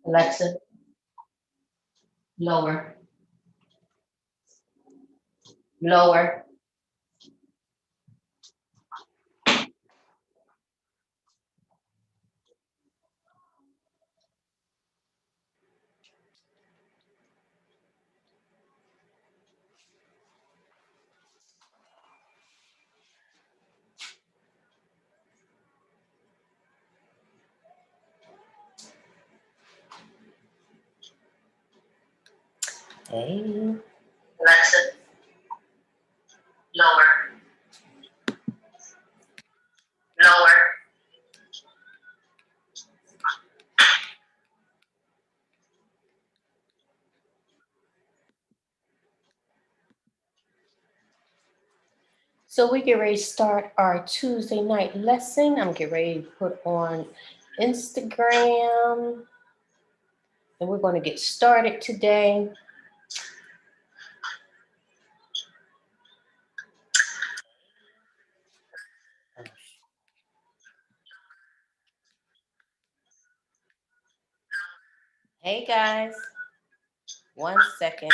Alexa, lower, lower. Hey. Alexa, lower, lower. So we get ready to start our Tuesday night lesson. I'm getting ready to put on Instagram. And we're going to get started today. Hey guys, 1 second.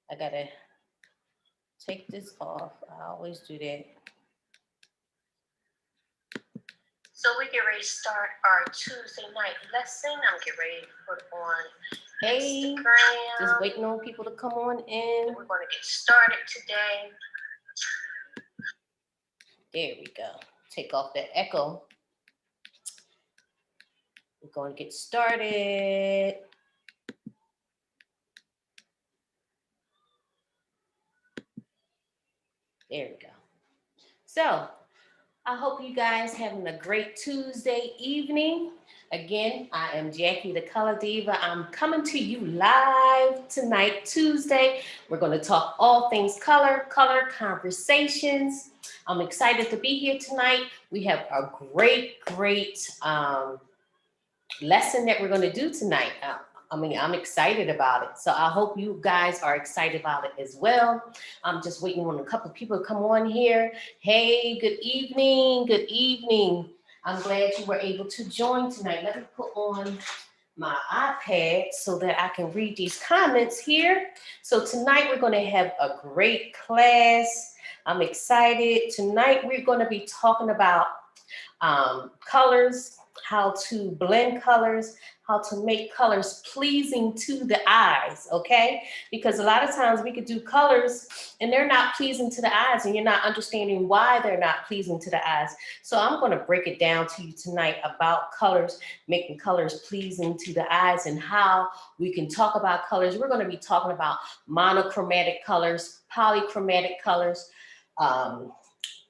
I gotta take this off. I always do that. So we get ready to start our Tuesday night lesson. I'm getting ready to put on Instagram. Just waiting on people to come on in. We're going to get started today. There we go. Take off that echo. We're going to get started. There we go. So I hope you guys having a great Tuesday evening. Again, I am Jackie, the Color Diva. I'm coming to you live tonight, Tuesday. We're going to talk all things color conversations. I'm excited to be here tonight. We have a great lesson that we're going to do tonight. I'm excited about it. So I hope you guys are excited about it as well. I'm just waiting on a couple of people to come on here. Hey, good evening. Good evening. I'm glad you were able to join tonight. Let me put on my iPad so that I can read these comments here. So tonight we're going to have a great class. I'm excited. Tonight we're going to be talking about colors, how to blend colors, how to make colors pleasing to the eyes, okay? Because a lot of times we could do colors and they're not pleasing to the eyes and you're not understanding why they're not pleasing to the eyes. So I'm gonna break it down to you tonight about colors, making colors pleasing to the eyes and how we can talk about colors. We're gonna be talking about monochromatic colors, polychromatic colors,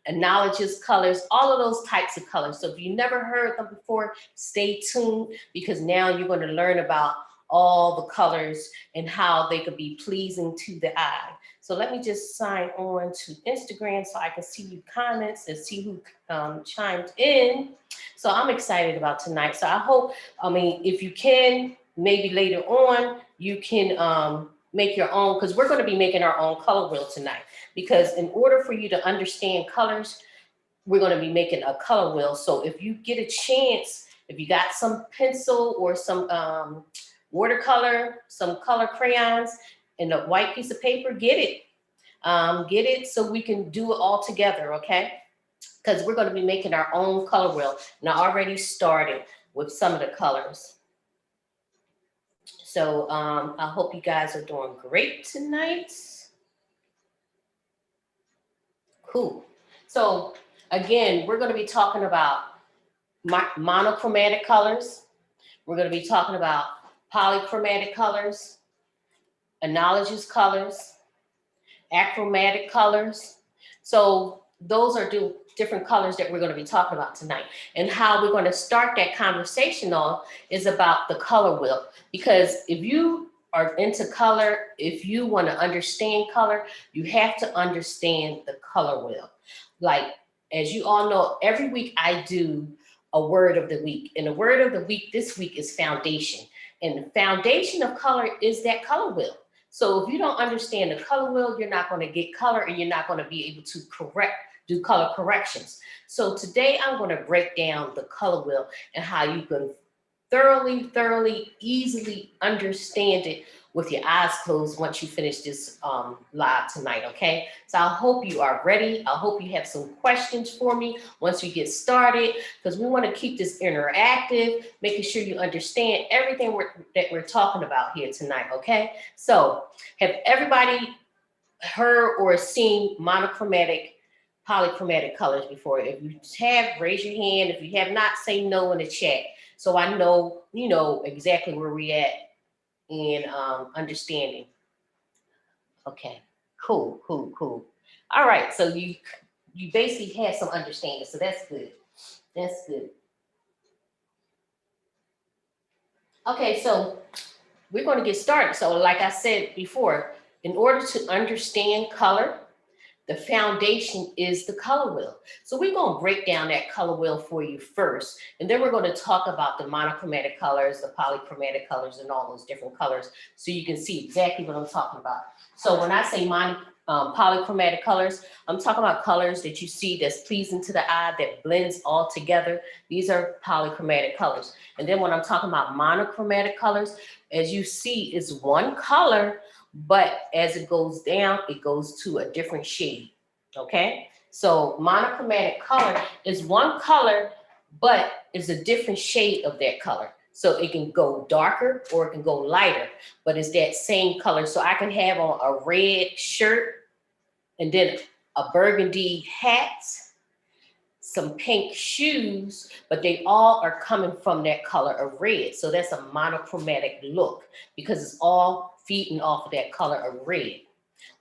analogous colors, all of those types of colors. So if you never heard them before, stay tuned because now you're going to learn about all the colors and how they could be pleasing to the eye. So let me just sign on to Instagram so I can see your comments and see who chimed in. So I'm excited about tonight. So I hope, if you can, maybe later on, you can make your own, because we're going to be making our own color wheel tonight. Because in order for you to understand colors, we're going to be making a color wheel. So if you get a chance, if you got some pencil or some watercolor, some color crayons, and a white piece of paper, get it. Get it so we can do it all together, okay? Because we're going to be making our own color wheel. And I already started with some of the colors. So I hope you guys are doing great tonight. Cool. So again, we're going to be talking about monochromatic colors. We're going to be talking about polychromatic colors, analogous colors, achromatic colors. So those are different colors that we're going to be talking about tonight. And how we're going to start that conversation on is about the color wheel. Because if you are into color, if you want to understand color, you have to understand the color wheel. Like, as you all know, every week I do a word of the week. And the word of the week this week is foundation. And the foundation of color is that color wheel. So if you don't understand the color wheel, you're not going to get color and you're not going to be able to do color corrections. So today I'm going to break down the color wheel and how you can thoroughly, easily understand it with your eyes closed once you finish this live tonight, okay? So I hope you are ready. I hope you have some questions for me once we get started, because we want to keep this interactive, making sure you understand everything that we're talking about here tonight, okay? So have everybody heard or seen monochromatic, polychromatic colors before? If you have, raise your hand. If you have not, say no in the chat, so I know you know exactly where we at in understanding. Okay, cool. All right, so you basically had some understanding, so that's good. That's good. Okay, so we're going to get started. So like I said before, in order to understand color, the foundation is the color wheel. So we're going to break down that color wheel for you first, and then we're going to talk about the monochromatic colors, the polychromatic colors, and all those different colors, so you can see exactly what I'm talking about. So when I say polychromatic colors, I'm talking about colors that you see that's pleasing to the eye, that blends all together. These are polychromatic colors. And then when I'm talking about monochromatic colors, as you see, is one color, but as it goes down, it goes to a different shade, okay? So monochromatic color is one color, but it's a different shade of that color. So it can go darker or it can go lighter, but it's that same color. So I can have on a red shirt and then a burgundy hat, some pink shoes, but they all are coming from that color of red. So that's a monochromatic look because it's all feeding off of that color of red.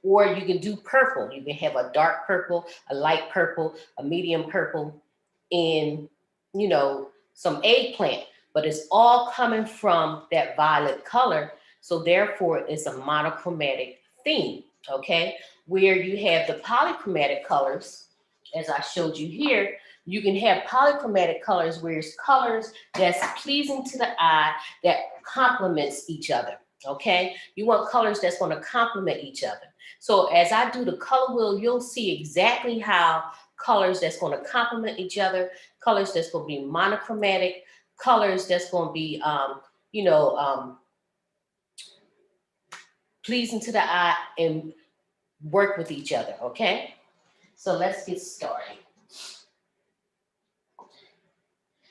Or you can do purple. You can have a dark purple, a light purple, a medium purple, and you know, some eggplant, but it's all coming from that violet color. So therefore it's a monochromatic theme, okay? Where you have the polychromatic colors, as I showed you here, you can have polychromatic colors where it's colors that's pleasing to the eye that complements each other, okay? You want colors that's going to complement each other. So as I do the color wheel, you'll see exactly how colors that's going to complement each other, colors that's going to be monochromatic, colors that's going to be, pleasing to the eye and work with each other, okay? So let's get started.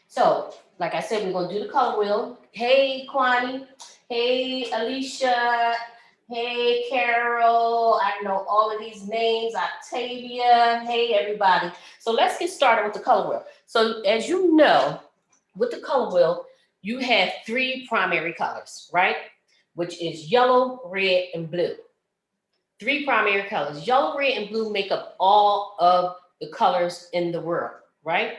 So, like I said, we're going to do the color wheel. Hey, Kwani. Hey, Alicia. Hey, Carol. I know all of these names. Octavia. Hey, everybody. So let's get started with the color wheel. So as you know, with the color wheel, you have three primary colors, right? Which is yellow, red, and blue. Three primary colors. Yellow, red, and blue make up all of the colors in the world, right?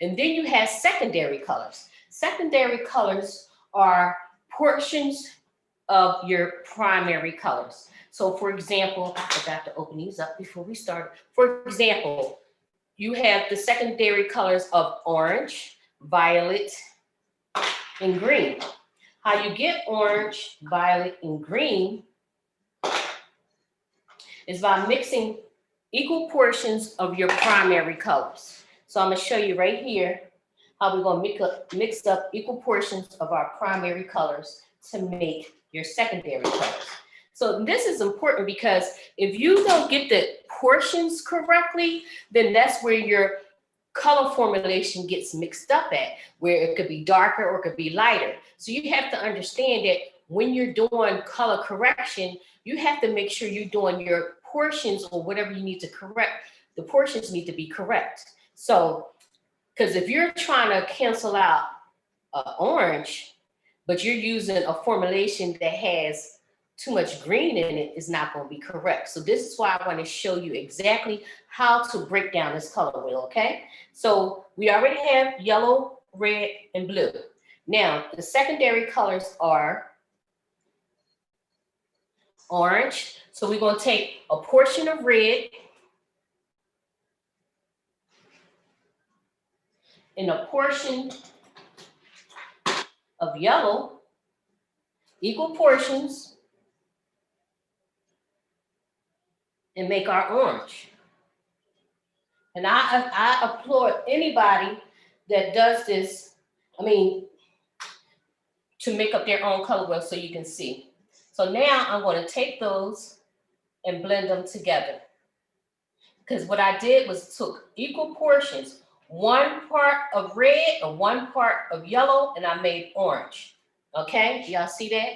And then you have secondary colors. Secondary colors are portions of your primary colors. So for example, I forgot to open these up before we start. For example, you have the secondary colors of orange, violet, and green. How you get orange, violet, and green is by mixing equal portions of your primary colors. So I'm going to show you right here how we're going to mix up equal portions of our primary colors to make your secondary colors. So this is important because if you don't get the portions correctly, then that's where your color formulation gets mixed up at, where it could be darker or it could be lighter. So you have to understand that when you're doing color correction, you have to make sure you're doing your portions or whatever you need to correct. The portions need to be correct. So, because if you're trying to cancel out orange, but you're using a formulation that has too much green in it, is not going to be correct. So this is why I want to show you exactly how to break down this color wheel, okay? So we already have yellow, red, and blue. Now, the secondary colors are orange. So we're going to take a portion of red and a portion of yellow, equal portions, and make our orange. And I applaud anybody that does this. I mean, to make up their own color wheel so you can see. So now I'm going to take those and blend them together. Because what I did was took equal portions, 1 part of red and 1 part of yellow, and I made orange. Okay, y'all see that?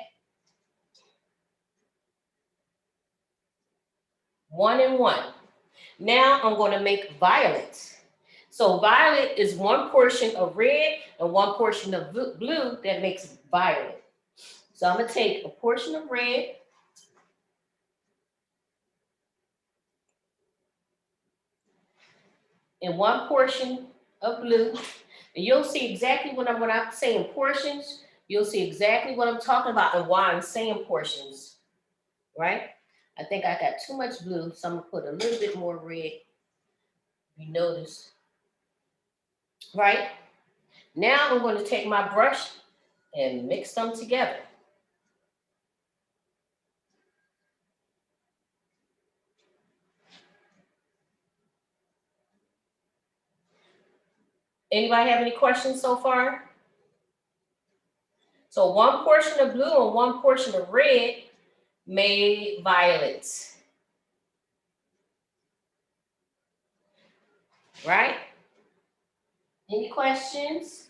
1 and 1. Now I'm going to make violet. So violet is 1 portion of red and 1 portion of blue that makes violet. So I'm going to take a portion of red and 1 portion of blue. And you'll see exactly when I'm saying portions, you'll see exactly what I'm talking about and why I'm saying portions, right? I think I got too much blue, so I'm gonna put a little bit more red. You notice, right? Now I'm going to take my brush and mix them together. Anybody have any questions so far? So 1 portion of blue and 1 portion of red made violets, right? Any questions?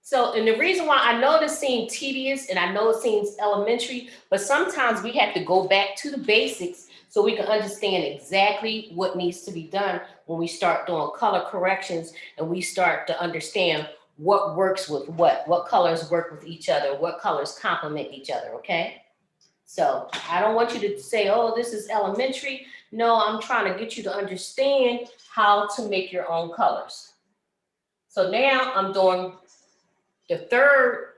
So, and the reason why I know this seems tedious and I know it seems elementary, but sometimes we have to go back to the basics so we can understand exactly what needs to be done when we start doing color corrections and we start to understand what works with what colors work with each other, what colors complement each other, okay? So I don't want you to say, oh, this is elementary. No, I'm trying to get you to understand how to make your own colors. So now I'm doing the third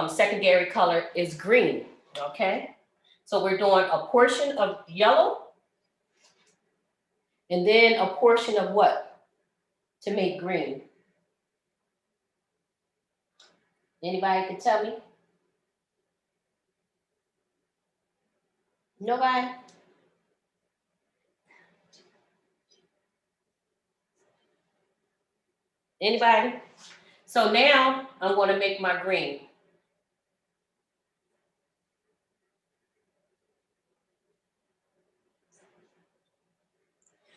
secondary color is green, okay? So we're doing a portion of yellow and then a portion of what to make green? Anybody can tell me? Nobody? Anybody? So now I'm going to make my green.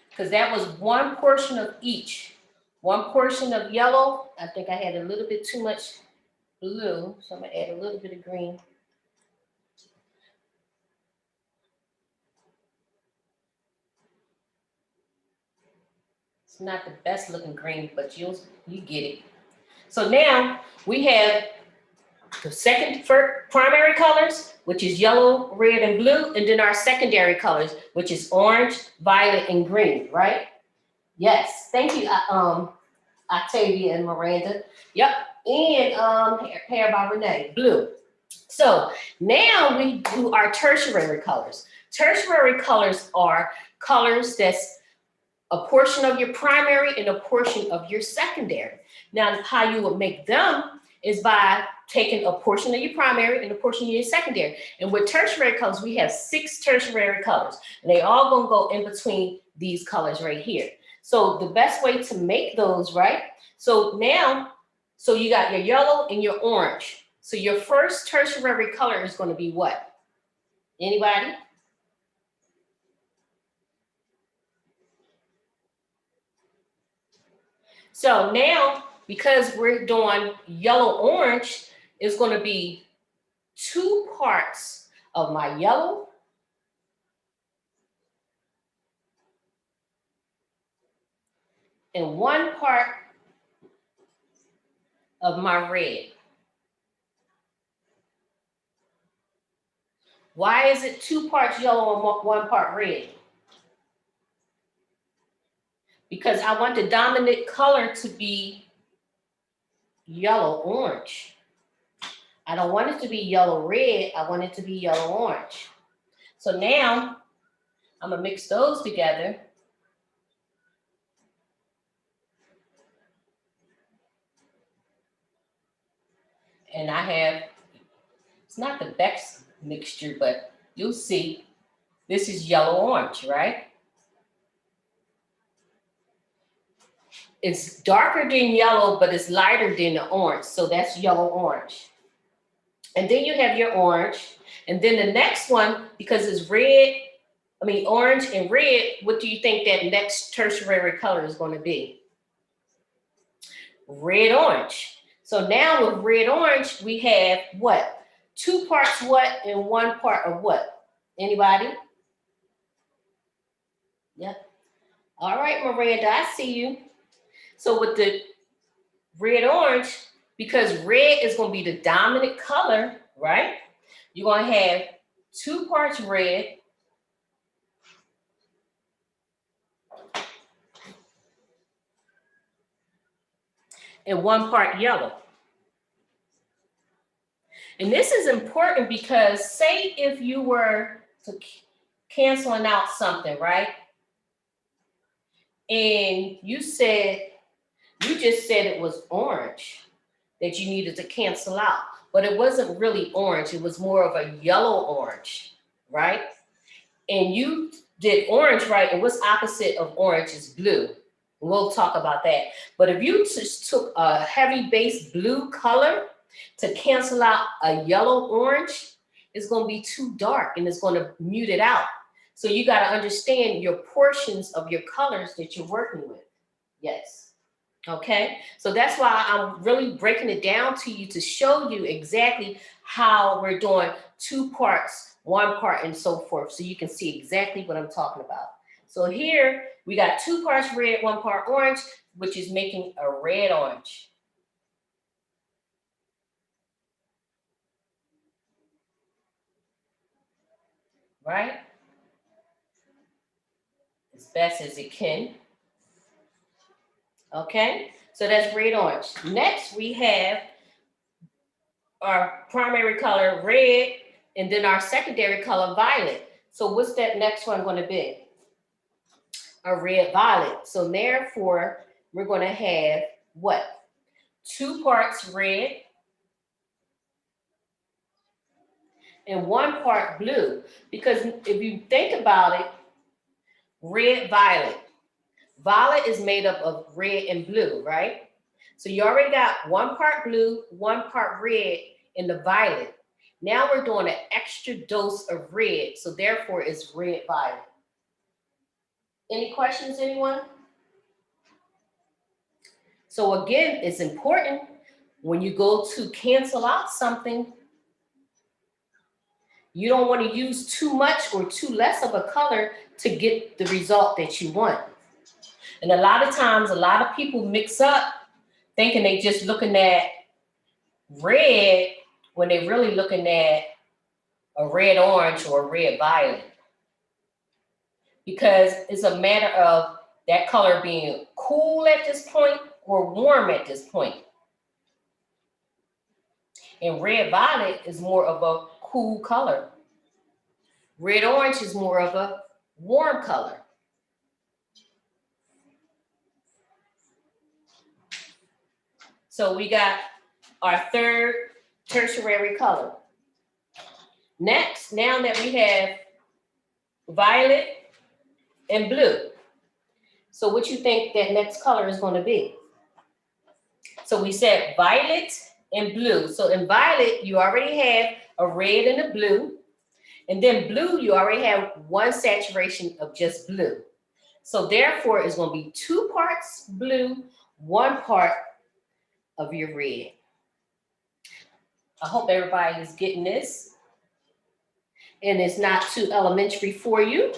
Because that was 1 portion of each. 1 portion of yellow. I think I had a little bit too much blue, so I'm going to add a little bit of green. It's not the best looking green, but you get it. So now we have the second primary colors, which is yellow, red, and blue, and then our secondary colors, which is orange, violet, and green, right? Yes, thank you, Octavia and Miranda. Yep, and hair by Renee, blue. So now we do our tertiary colors. Tertiary colors are colors that's a portion of your primary and a portion of your secondary. Now, how you would make them is by taking a portion of your primary and a portion of your secondary. And with tertiary colors, we have 6 tertiary colors, and they all gonna go in between these colors right here. So the best way to make those, right? So now, so you got your yellow and your orange. So your first tertiary color is gonna be what? Anybody? So now, because we're doing yellow-orange, it's going to be 2 parts of my yellow and 1 part of my red. Why is it 2 parts yellow and 1 part red? Because I want the dominant color to be yellow-orange. I don't want it to be yellow-red. I want it to be yellow-orange. So now, I'm going to mix those together. And I have, it's not the best mixture, but you'll see, this is yellow-orange, right? It's darker than yellow, but it's lighter than the orange, so that's yellow-orange. And then you have your orange. And then the next one, because it's red, orange and red, what do you think that next tertiary color is going to be? Red orange. So now with red orange, we have what? 2 parts what and 1 part of what? Anybody? Yep. All right, Miranda, I see you. So with the red orange, because red is going to be the dominant color, right? You're going to have 2 parts red and 1 part yellow. And this is important because say if you were to canceling out something, right? And you just said it was orange that you needed to cancel out, but it wasn't really orange. It was more of a yellow orange, right? And you did orange, right? And what's opposite of orange is blue. We'll talk about that. But if you just took a heavy base blue color to cancel out a yellow orange, it's going to be too dark and it's going to mute it out. So you got to understand your portions of your colors that you're working with. Yes. Okay. So that's why I'm really breaking it down to you to show you exactly how we're doing 2 parts, 1 part, and so forth. So you can see exactly what I'm talking about. So here we got 2 parts red, 1 part orange, which is making a red orange. Right? As best as it can. Okay, so that's red orange. Next, we have our primary color red, and then our secondary color violet. So what's that next one going to be? A red violet. So therefore, we're going to have what? 2 parts red and 1 part blue. Because if you think about it, red, violet. Violet is made up of red and blue, right? So you already got 1 part blue, 1 part red in the violet. Now we're doing an extra dose of red, so therefore it's red violet. Any questions, anyone? So again, it's important when you go to cancel out something, you don't want to use too much or too less of a color to get the result that you want. And a lot of times, a lot of people mix up thinking they just looking at red when they're really looking at a red orange or a red violet. Because it's a matter of that color being cool at this point or warm at this point. And red violet is more of a cool color. Red orange is more of a warm color. So we got our third tertiary color. Next, now that we have violet and blue. So what you think that next color is going to be? So we said violet and blue. So in violet, you already have a red and a blue. And then blue, you already have 1 saturation of just blue. So therefore, it's going to be 2 parts blue, 1 part of your red. I hope everybody is getting this. And it's not too elementary for you.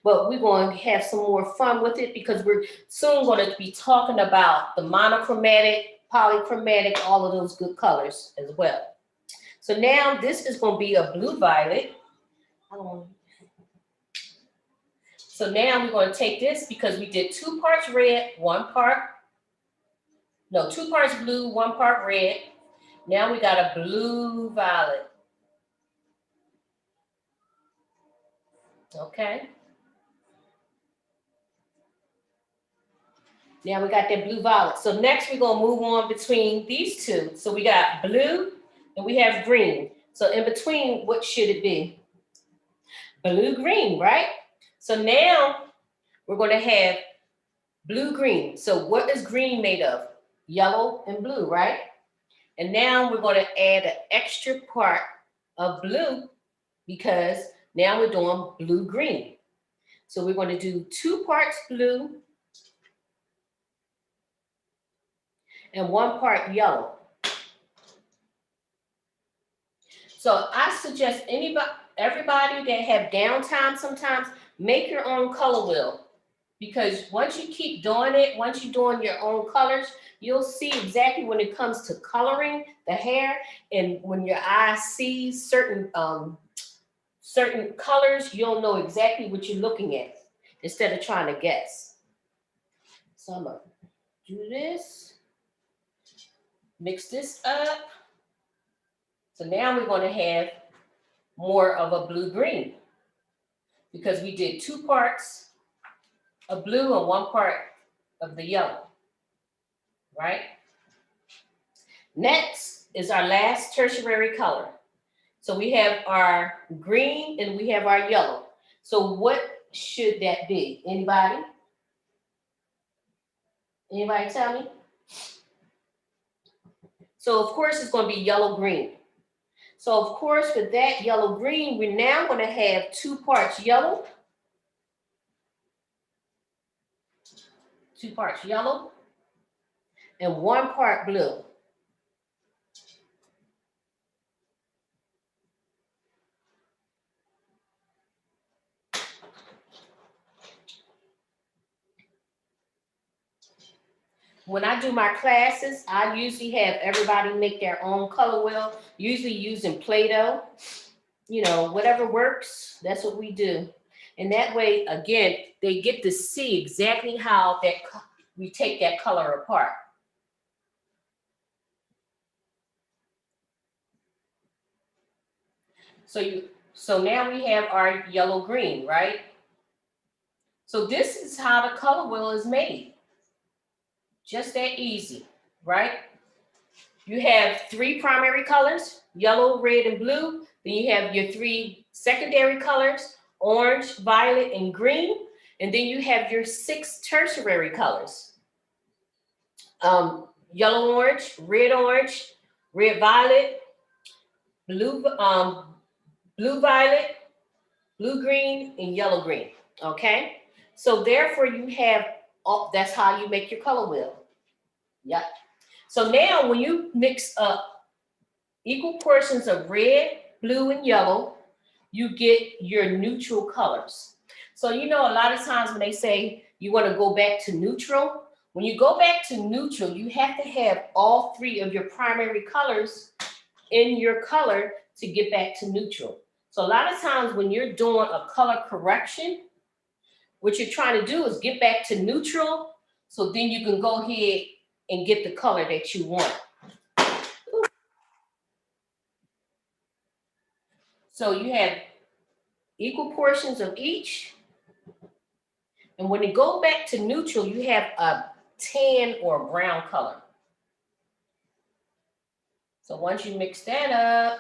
But we're going to have some more fun with it because we're soon going to be talking about the monochromatic, polychromatic, all of those good colors as well. So now this is going to be a blue violet. So now we're going to take this because we did 2 parts red, 2 parts blue, 1 part red. Now we got a blue violet. Okay. Now we got that blue violet. So next we're going to move on between these two. So we got blue and we have green. So in between, what should it be? Blue green, right? So now we're going to have blue green. So what is green made of? Yellow and blue, right? And now we're going to add an extra part of blue because now we're doing blue-green. So we're going to do 2 parts blue and 1 part yellow. So I suggest everybody that have downtime sometimes, make your own color wheel. Because once you keep doing it, once you're doing your own colors, you'll see exactly when it comes to coloring the hair, and when your eye sees certain colors, you'll know exactly what you're looking at instead of trying to guess. So I'm gonna do this, mix this up. So now we're going to have more of a blue-green because we did 2 parts of blue and 1 part of the yellow, right? Next is our last tertiary color. So we have our green and we have our yellow. So what should that be? Anybody? Anybody tell me? So of course it's going to be yellow-green. So of course for that yellow-green, we're now going to have 2 parts yellow, 2 parts yellow, and 1 part blue. When I do my classes, I usually have everybody make their own color wheel, usually using Play-Doh. You know, whatever works, that's what we do. And that way, again, they get to see exactly how we take that color apart. So now we have our yellow-green, right? So this is how the color wheel is made. Just that easy, right? You have 3 primary colors, yellow, red, and blue. Then you have your 3 secondary colors, orange, violet, and green. And then you have your 6 tertiary colors. Yellow, orange, red, violet, blue, blue, violet, blue, green, and yellow, green. Okay? So therefore you have, that's how you make your color wheel. Yep. So now when you mix up equal portions of red, blue, and yellow, you get your neutral colors. So you know a lot of times when they say you want to go back to neutral, when you go back to neutral, you have to have all 3 of your primary colors in your color to get back to neutral. So a lot of times when you're doing a color correction, what you're trying to do is get back to neutral, so then you can go ahead and get the color that you want. So you have equal portions of each. And when you go back to neutral, you have a tan or brown color. So once you mix that up,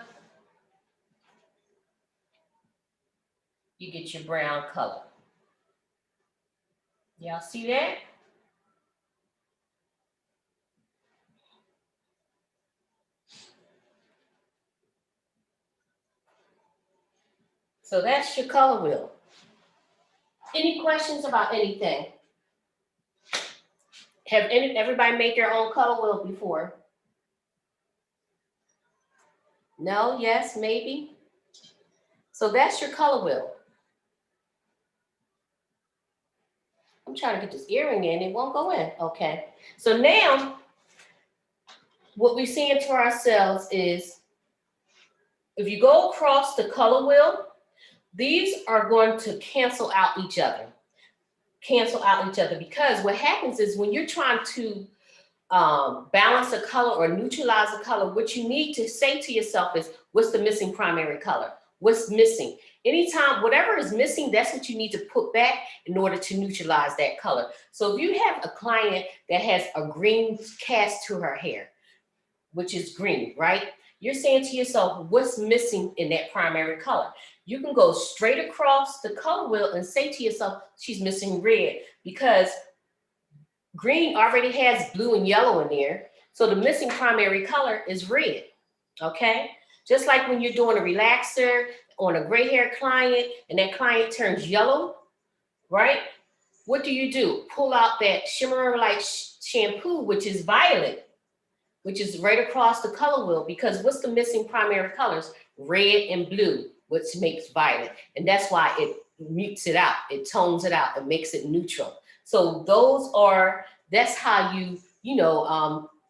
you get your brown color. Y'all see that? So that's your color wheel. Any questions about anything? Have everybody made their own color wheel before? No, yes, maybe? So that's your color wheel. I'm trying to get this earring in, it won't go in. Okay. So now, what we're saying to ourselves is, if you go across the color wheel, these are going to cancel out each other. Because what happens is when you're trying to balance a color or neutralize a color, what you need to say to yourself is, what's the missing primary color? What's missing? Anytime, whatever is missing, that's what you need to put back in order to neutralize that color. So if you have a client that has a green cast to her hair, which is green, right? You're saying to yourself, what's missing in that primary color? You can go straight across the color wheel and say to yourself, she's missing red, because green already has blue and yellow in there. So the missing primary color is red, okay? Just like when you're doing a relaxer on a gray hair client and that client turns yellow, right? What do? Pull out that Shimmer Light shampoo, which is violet, which is right across the color wheel, because what's the missing primary colors? Red and blue, which makes violet. And that's why it mutes it out, it tones it out, it makes it neutral. So that's how you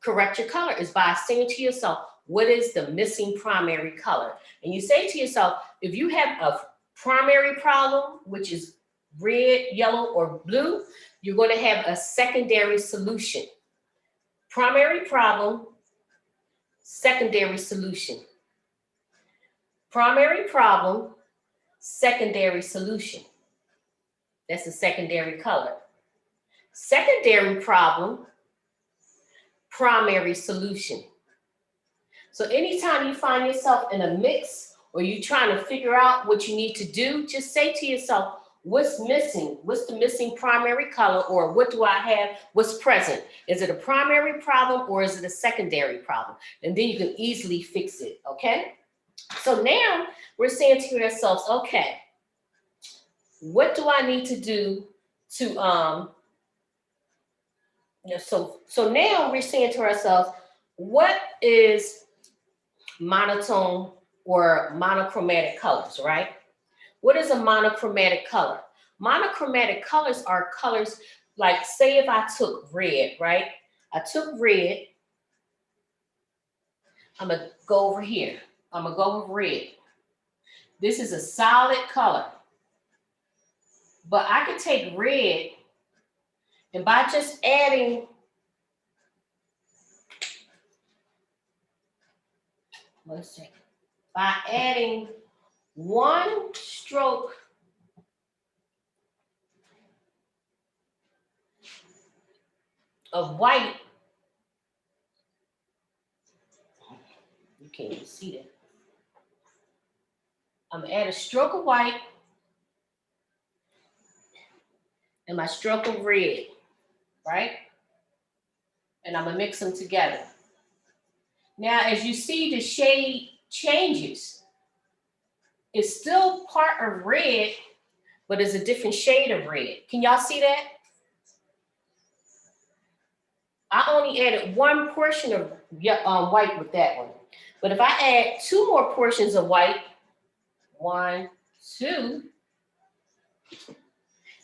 correct your color, is by saying to yourself, what is the missing primary color? And you say to yourself, if you have a primary problem, which is red, yellow, or blue, you're going to have a secondary solution. Primary problem, secondary solution. Primary problem, secondary solution. That's the secondary color. Secondary problem, primary solution. So anytime you find yourself in a mix or you're trying to figure out what you need to do, just say to yourself, what's missing? What's the missing primary color, or what do I have? What's present? Is it a primary problem or is it a secondary problem? And then you can easily fix it, okay? So now we're saying to ourselves, okay, what do I need to do to, so now we're saying to ourselves, what is monotone or monochromatic colors, right? What is a monochromatic color? Monochromatic colors are colors like, say if I took red, right? I took red, I'm gonna go over here. I'm gonna go with red. This is a solid color. But I could take red and by just adding, one second, by adding one stroke of white, you can't even see that. I'm gonna add a stroke of white and my stroke of red, right? And I'm gonna mix them together. Now, as you see, the shade changes. It's still part of red, but it's a different shade of red. Can y'all see that? I only added one portion of white with that one. But if I add two more portions of white, 1, 2,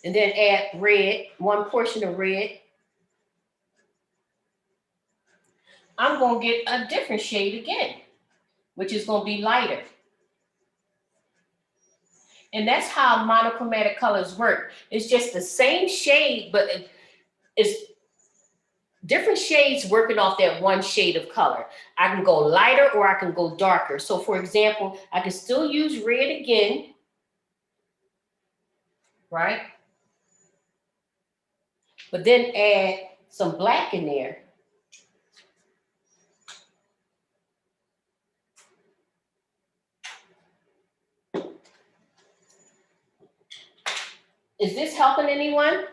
and then add red, one portion of red, I'm gonna get a different shade again, which is gonna be lighter. And that's how monochromatic colors work. It's just the same shade, but it's different shades working off that one shade of color. I can go lighter or I can go darker. So for example, I can still use red again, right? But then add some black in there. Is this helping anyone?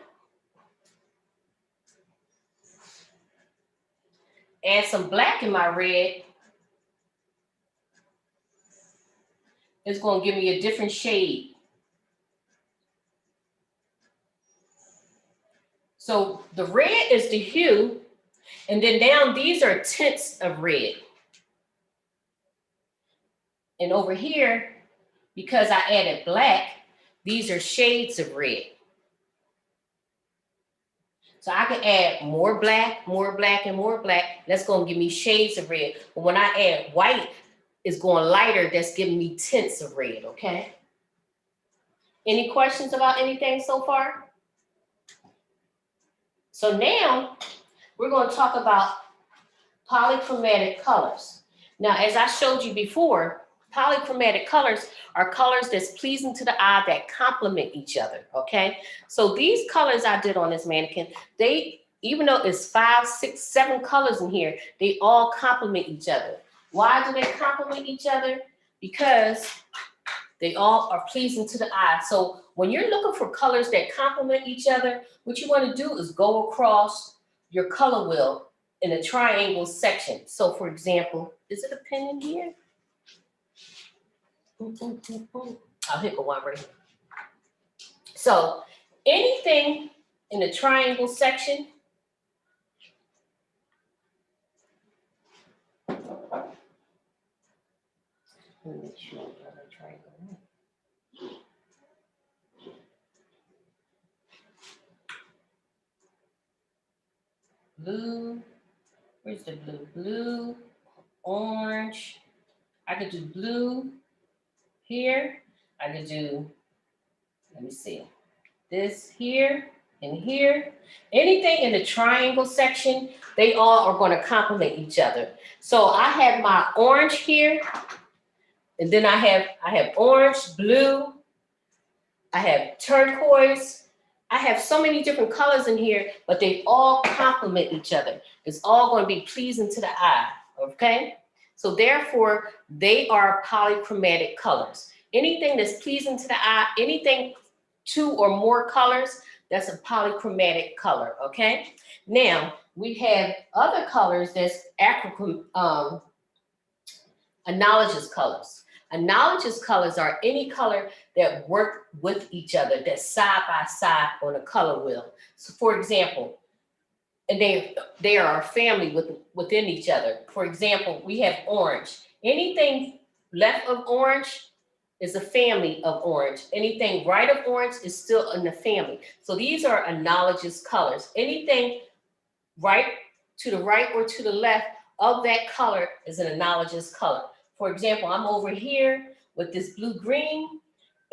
Add some black in my red. It's going to give me a different shade. So the red is the hue, and then down these are tints of red. And over here, because I added black, these are shades of red. So I can add more black, and more black. That's going to give me shades of red. But when I add white, it's going lighter. That's giving me tints of red, okay? Any questions about anything so far? So now we're going to talk about polychromatic colors. Now, as I showed you before, polychromatic colors are colors that's pleasing to the eye that complement each other, okay? So these colors I did on this mannequin, even though it's 5, 6, 7 colors in here, they all complement each other. Why do they complement each other? Because they all are pleasing to the eye. So when you're looking for colors that complement each other, what you want to do is go across your color wheel in a triangle section. So for example, is it a pin in here? I'll hit the one right here. So anything in the triangle section, let me make sure I got a triangle. Blue, where's the blue? Blue, orange. I could do blue here. I could do, let me see, this here and here. Anything in the triangle section, they all are going to complement each other. So I have my orange here, and then I have orange, blue, I have turquoise. I have so many different colors in here, but they all complement each other. It's all going to be pleasing to the eye, okay? So therefore, they are polychromatic colors. Anything that's pleasing to the eye, anything 2 or more colors, that's a polychromatic color, okay? Now, we have other colors that's analogous colors. Analogous colors are any color that work with each other, that's side by side on a color wheel. So for example, and they are a family within each other. For example, we have orange. Anything left of orange is a family of orange. Anything right of orange is still in the family. So these are analogous colors. Anything right to the right or to the left of that color is an analogous color. For example, I'm over here with this blue-green.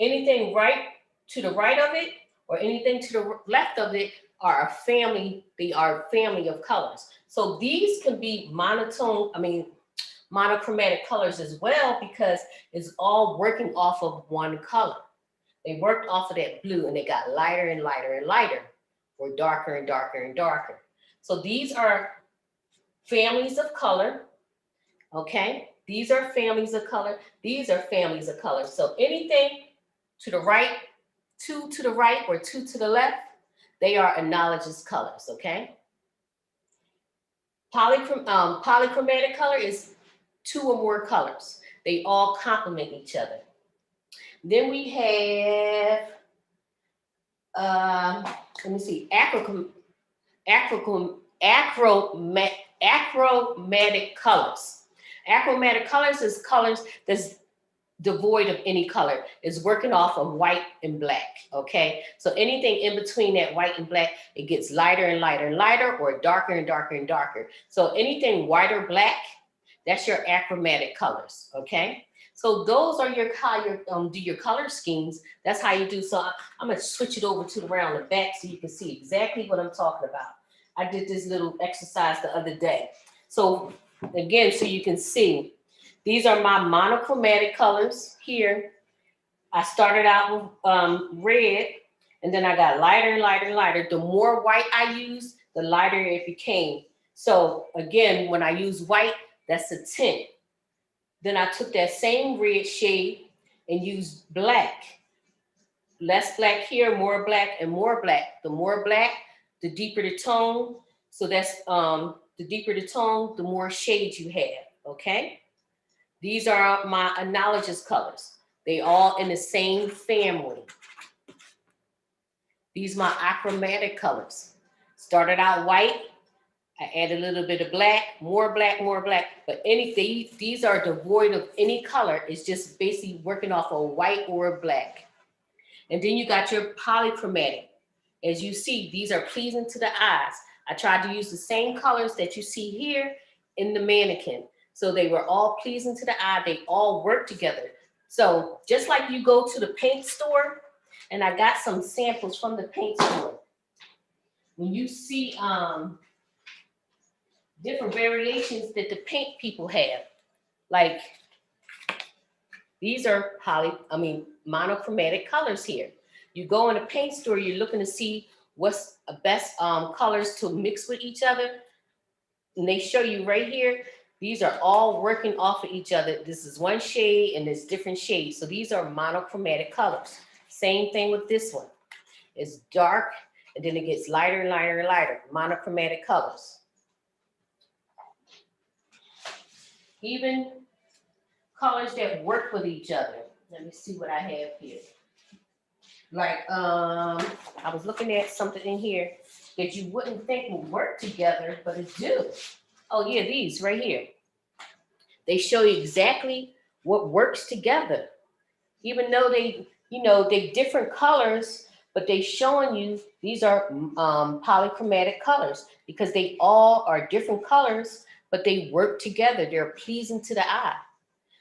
Anything right to the right of it or anything to the left of it are a family, they are a family of colors. So these can be monochromatic colors as well, because it's all working off of one color. They worked off of that blue and they got lighter and lighter and lighter, or darker and darker and darker. So these are families of color, okay? These are families of color. These are families of color. So anything to the right, 2 to the right or 2 to the left, they are analogous colors, okay? Polychromatic color is 2 or more colors. They all complement each other. Then we have, let me see, achromatic colors. Achromatic colors is colors that's devoid of any color. It's working off of white and black, okay? So anything in between that white and black, it gets lighter and lighter and lighter, or darker and darker and darker. So anything white or black, that's your achromatic colors, okay? So those are how you do your color schemes. That's how you do. So I'm gonna switch it over to around the back so you can see exactly what I'm talking about. I did this little exercise the other day. So again, so you can see, these are my monochromatic colors here. I started out with red, and then I got lighter and lighter and lighter. The more white I used, the lighter it became. So again, when I use white, that's a tint. Then I took that same red shade and used black. Less black here, more black and more black. The more black, the deeper the tone. So that's the deeper the tone, the more shades you have, okay? These are my analogous colors. They all in the same family. These are my achromatic colors. Started out white, I add a little bit of black, more black, more black, but these are devoid of any color. It's just basically working off of white or black. And then you got your polychromatic. As you see, these are pleasing to the eyes. I tried to use the same colors that you see here in the mannequin. So they were all pleasing to the eye. They all work together. So just like you go to the paint store, and I got some samples from the paint store. When you see different variations that the paint people have, like these are monochromatic colors here. You go in a paint store, you're looking to see what's the best colors to mix with each other. And they show you right here, these are all working off of each other. This is one shade and there's different shades. So these are monochromatic colors. Same thing with this one. It's dark and then it gets lighter and lighter and lighter. Monochromatic colors. even colors that work with each other. Let me see what I have here. Like, I was looking at something in here that you wouldn't think would work together, but it do. Oh yeah, these right here. They show you exactly what works together. Even though they, they different colors, but they showing you these are polychromatic colors because they all are different colors, but they work together. They're pleasing to the eye.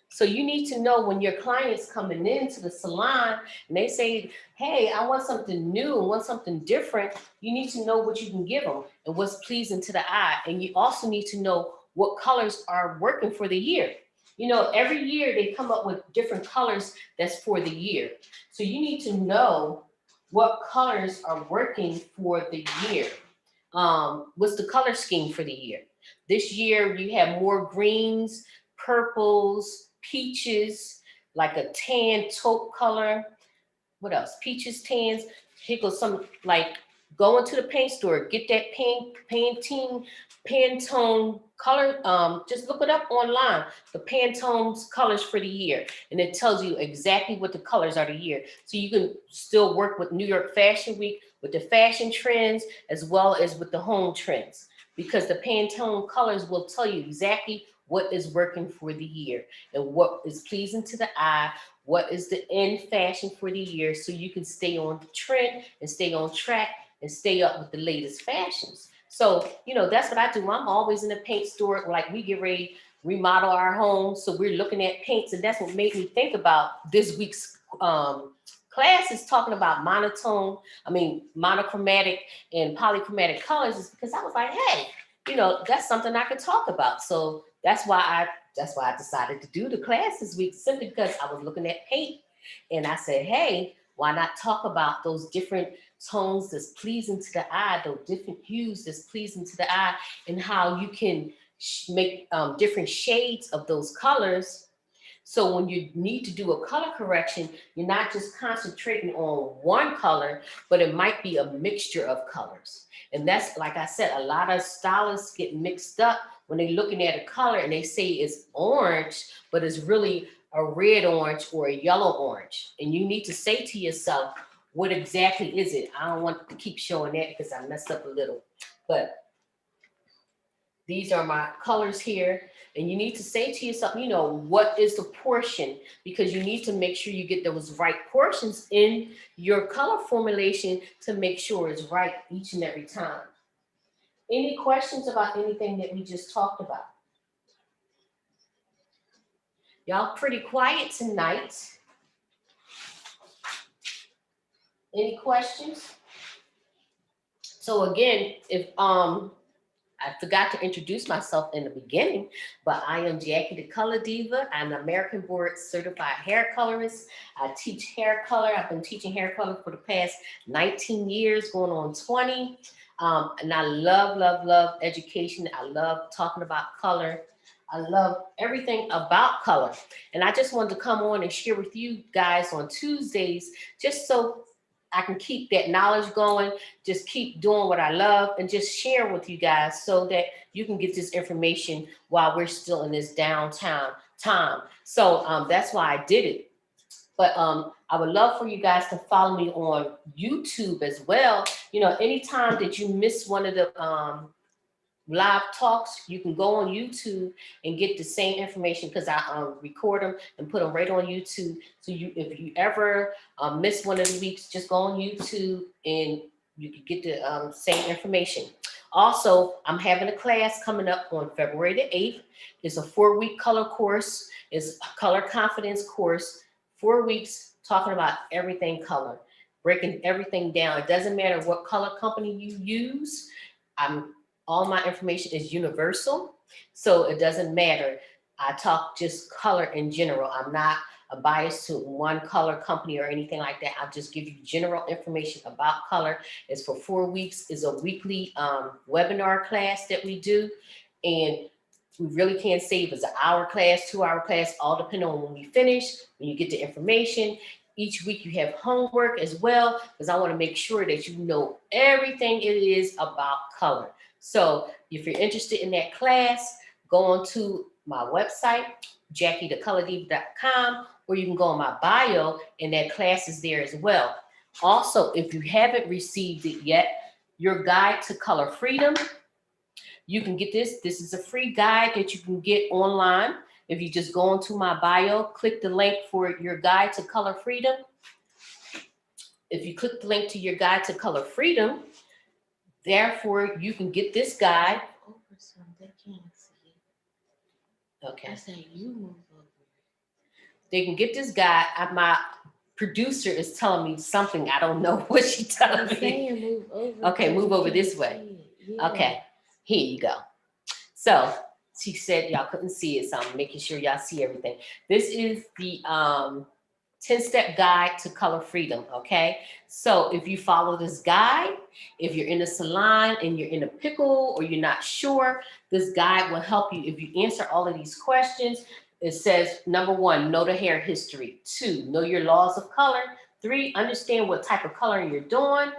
So you need to know when your clients coming into the salon and they say, hey, I want something new, I want something different. You need to know what you can give them and what's pleasing to the eye. And you also need to know what colors are working for the year. Every year they come up with different colors that's for the year. So you need to know what colors are working for the year. What's the color scheme for the year? This year you have more greens, purples, peaches, like a tan taupe color. What else? Peaches, tans. Here goes some, like, go into the paint store, get that Pantone color. Just look it up online, the Pantone's colors for the year, and it tells you exactly what the colors are the year. So you can still work with New York Fashion Week, with the fashion trends, as well as with the home trends, because the Pantone colors will tell you exactly what is working for the year and what is pleasing to the eye, what is the in fashion for the year, so you can stay on the trend and stay on track and stay up with the latest fashions. So, that's what I do. I'm always in the paint store. Like, we get ready to remodel our home, so we're looking at paints, and that's what made me think about this week's class is talking about monochromatic and polychromatic colors, is because I was like, hey, that's something I could talk about. So that's why I decided to do the class this week, simply because I was looking at paint and I said, hey, why not talk about those different tones that's pleasing to the eye, those different hues that's pleasing to the eye, and how you can make different shades of those colors. So when you need to do a color correction, you're not just concentrating on one color, but it might be a mixture of colors. And that's, like I said, a lot of stylists get mixed up when they're looking at a color and they say it's orange, but it's really a red orange or a yellow orange. And you need to say to yourself, what exactly is it? I don't want to keep showing that because I messed up a little. But these are my colors here. And you need to say to yourself, what is the portion? Because you need to make sure you get those right portions in your color formulation to make sure it's right each and every time. Any questions about anything that we just talked about? Y'all pretty quiet tonight. Any questions? So again, if I forgot to introduce myself in the beginning, but I am Jackie the Color Diva. I'm an American Board Certified Hair Colorist. I teach hair color. I've been teaching hair color for the past 19 years, going on 20. And I love, love, love education. I love talking about color. I love everything about color. And I just wanted to come on and share with you guys on Tuesdays, just so I can keep that knowledge going, just keep doing what I love, and just share with you guys so that you can get this information while we're still in this downtown time. So that's why I did it. But I would love for you guys to follow me on YouTube as well. Anytime that you miss one of the live talks, you can go on YouTube and get the same information, because I record them and put them right on YouTube. So if you ever miss one of the weeks, just go on YouTube and you can get the same information. Also, I'm having a class coming up on February the 8th. It's a 4-week color course. It's a color confidence course, 4 weeks, talking about everything color, breaking everything down. It doesn't matter what color company you use. All my information is universal, so it doesn't matter. I talk just color in general. I'm not a bias to one color company or anything like that. I'll just give you general information about color. It's for 4 weeks. It's a weekly webinar class that we do. And we really can't say if it's an hour class, 2-hour class, all depending on when we finish, when you get the information. Each week you have homework as well, because I want to make sure that you know everything it is about color. So if you're interested in that class, go on to my website, JackieTheColorDiva.com, or you can go on my bio, and that class is there as well. Also, if you haven't received it yet, your guide to color freedom, you can get this. This is a free guide that you can get online. If you just go into my bio, click the link for your guide to color freedom. If you click the link to your guide to color freedom, therefore you can get this guide. Over some, they can't see it. Okay. I say you move over. They can get this guide. My producer is telling me something. I don't know what she's telling me. Saying move over. Okay, move over this way. Yeah. Okay, here you go. So she said y'all couldn't see it, so I'm making sure y'all see everything. This is the 10-step guide to color freedom, okay? So if you follow this guide, if you're in a salon and you're in a pickle or you're not sure, this guide will help you. If you answer all of these questions, it says, number 1, know the hair history. 2, know your laws of color. 3, understand what type of coloring you're doing.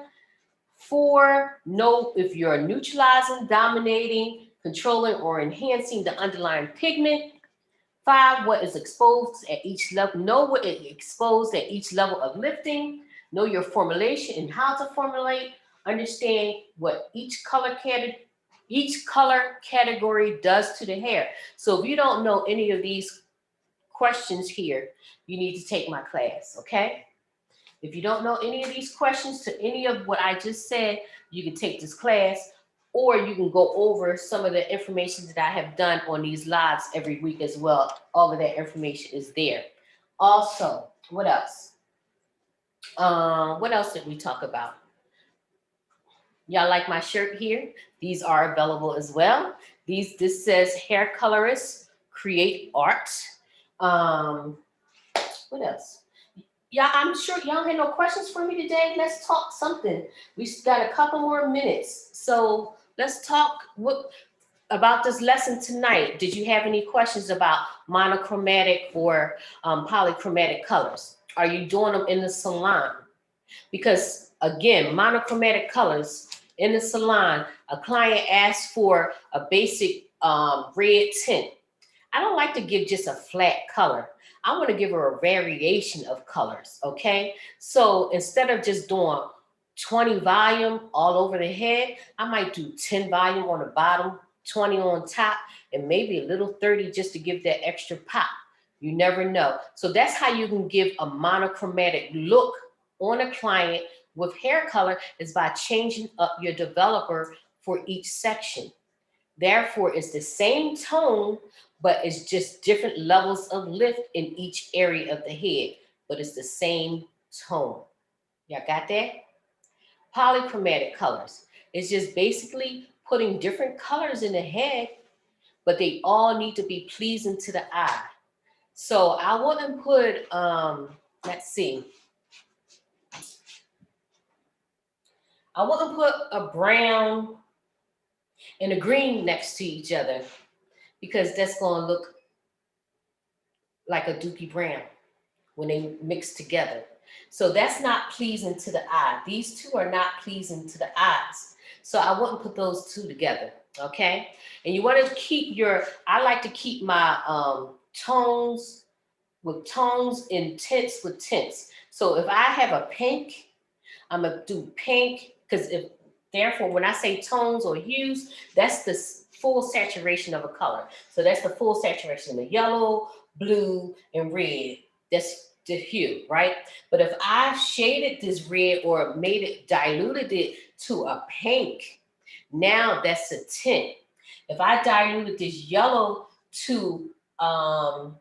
4, know if you're neutralizing, dominating, controlling, or enhancing the underlying pigment. 5, what is exposed at each level. Know what is exposed at each level of lifting. Know your formulation and how to formulate. Understand what each color category does to the hair. So if you don't know any of these questions here, you need to take my class, okay? If you don't know any of these questions to any of what I just said, you can take this class, or you can go over some of the information that I have done on these lives every week as well. All of that information is there. Also, what else? What else did we talk about? Y'all like my shirt here? These are available as well. This says hair colorists create art. What else? Yeah, I'm sure y'all had no questions for me today. Let's talk something. We got a couple more minutes. So let's talk about this lesson tonight. Did you have any questions about monochromatic or polychromatic colors? Are you doing them in the salon? Because again, monochromatic colors in the salon, a client asks for a basic red tint. I don't like to give just a flat color. I want to give her a variation of colors, okay? So instead of just doing 20 volume all over the head, I might do 10 volume on the bottom, 20 on top, and maybe a little 30 just to give that extra pop. You never know. So that's how you can give a monochromatic look on a client with hair color, is by changing up your developer for each section. Therefore, it's the same tone, but it's just different levels of lift in each area of the head, but it's the same tone. Y'all got that? Polychromatic colors. It's just basically putting different colors in the head, but they all need to be pleasing to the eye. So I wouldn't put, let's see. I wouldn't put a brown and a green next to each other, because that's going to look like a dookie brown when they mix together. So that's not pleasing to the eye. These two are not pleasing to the eyes. So I wouldn't put those two together, okay? And you want to keep I like to keep my tones with tones and tints with tints. So if I have a pink, I'm going to do pink, because therefore, when I say tones or hues, that's the full saturation of a color. So that's the full saturation of yellow, blue, and red. That's the hue, right? But if I shaded this red or diluted it to a pink, now that's a tint. If I diluted this yellow to a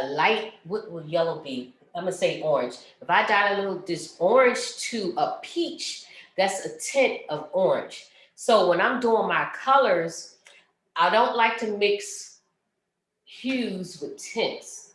light, what would yellow be? I'm gonna say orange. If I dilute this orange to a peach, that's a tint of orange. So when I'm doing my colors, I don't like to mix hues with tints.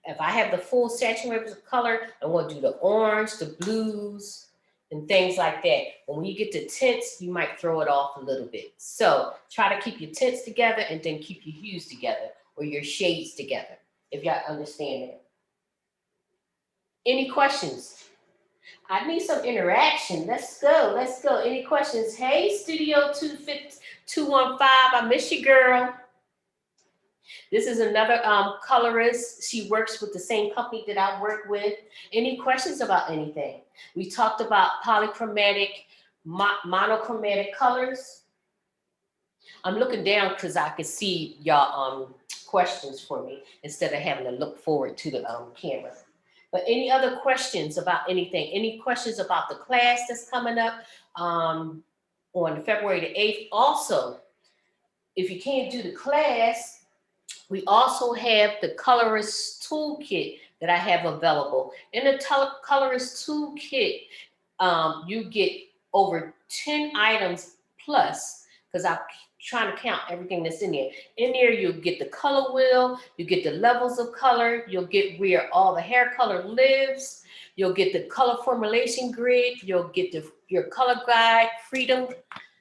If I have the full saturated color, I'm going to do the orange, the blues, and things like that. But when you get to tints, you might throw it off a little bit. So try to keep your tints together and then keep your hues together, or your shades together, if y'all understand it. Any questions? I need some interaction. Let's go. Let's go. Any questions? Hey, Studio 215, I miss you, girl. This is another colorist. She works with the same company that I work with. Any questions about anything? We talked about polychromatic, monochromatic colors. I'm looking down because I can see y'all questions for me instead of having to look forward to the camera. But any other questions about anything? Any questions about the class that's coming up on February the 8th? Also, if you can't do the class, we also have the colorist toolkit that I have available. In the colorist toolkit, you get over 10 items plus, because I'm trying to count everything that's in there. In there, you'll get the color wheel, you get the levels of color, you'll get where all the hair color lives, you'll get the color formulation grid, you'll get your color guide, freedom.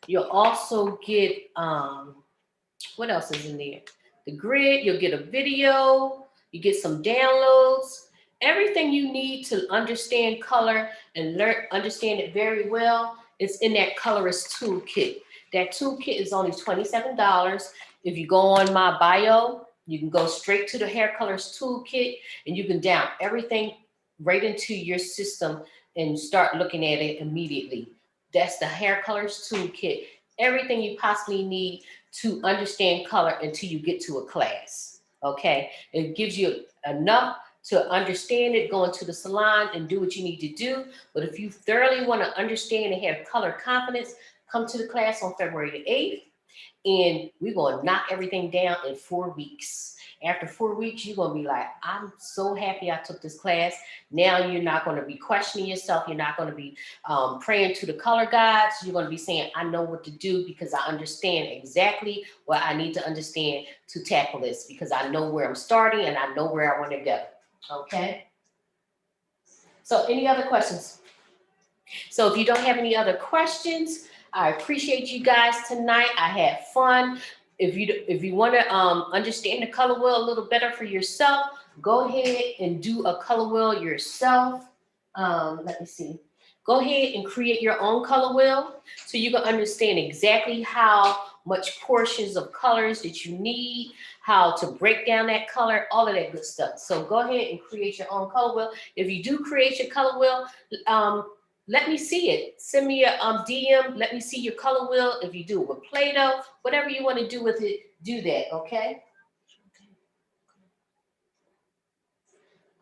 You'll also get, what else is in there? The grid, you'll get a video, you get some downloads, everything you need to understand color and understand it very well is in that colorist toolkit. That toolkit is only $27. If you go on my bio, you can go straight to the hair colorist toolkit and you can down everything right into your system and start looking at it immediately. That's the hair colorist toolkit. Everything you possibly need to understand color until you get to a class, okay? It gives you enough to understand it, go into the salon and do what you need to do. But if you thoroughly want to understand and have color confidence, come to the class on February the 8th, and we're going to knock everything down in 4 weeks. After 4 weeks, you're going to be like, I'm so happy I took this class. Now you're not going to be questioning yourself. You're not going to be praying to the color guides. You're going to be saying, I know what to do because I understand exactly what I need to understand to tackle this, because I know where I'm starting and I know where I want to go. Okay? So any other questions? So if you don't have any other questions, I appreciate you guys tonight. I had fun. If you want to understand the color wheel a little better for yourself, go ahead and do a color wheel yourself. Let me see. Go ahead and create your own color wheel so you can understand exactly how much portions of colors that you need, how to break down that color, all of that good stuff. So go ahead and create your own color wheel. If you do create your color wheel, let me see it. Send me a DM. Let me see your color wheel. If you do it with Play-Doh, whatever you want to do with it, do that, okay?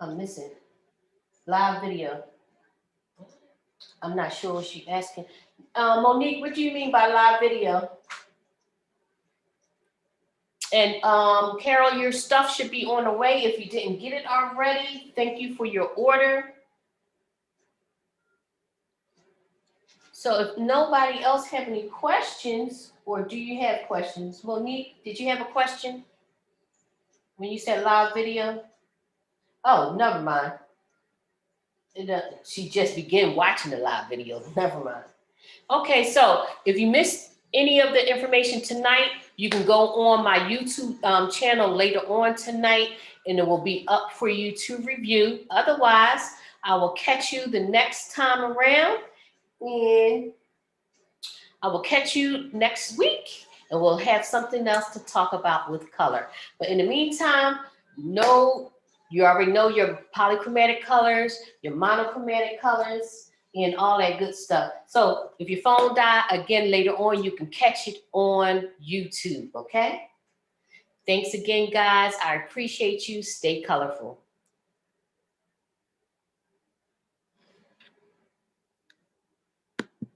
I'm missing live video. I'm not sure what she's asking. Monique, what do you mean by live video? And Carol, your stuff should be on the way if you didn't get it already. Thank you for your order. So if nobody else have any questions, or do you have questions? Monique, did you have a question when you said live video? Oh, never mind. She just began watching the live video. Never mind. Okay, so if you missed any of the information tonight, you can go on my YouTube channel later on tonight, and it will be up for you to review. Otherwise, I will catch you the next time around, and I will catch you next week, and we'll have something else to talk about with color. But in the meantime, you already know your polychromatic colors, your monochromatic colors, and all that good stuff. So if your phone died, again, later on, you can catch it on YouTube, okay? Thanks again, guys. I appreciate you. Stay colorful.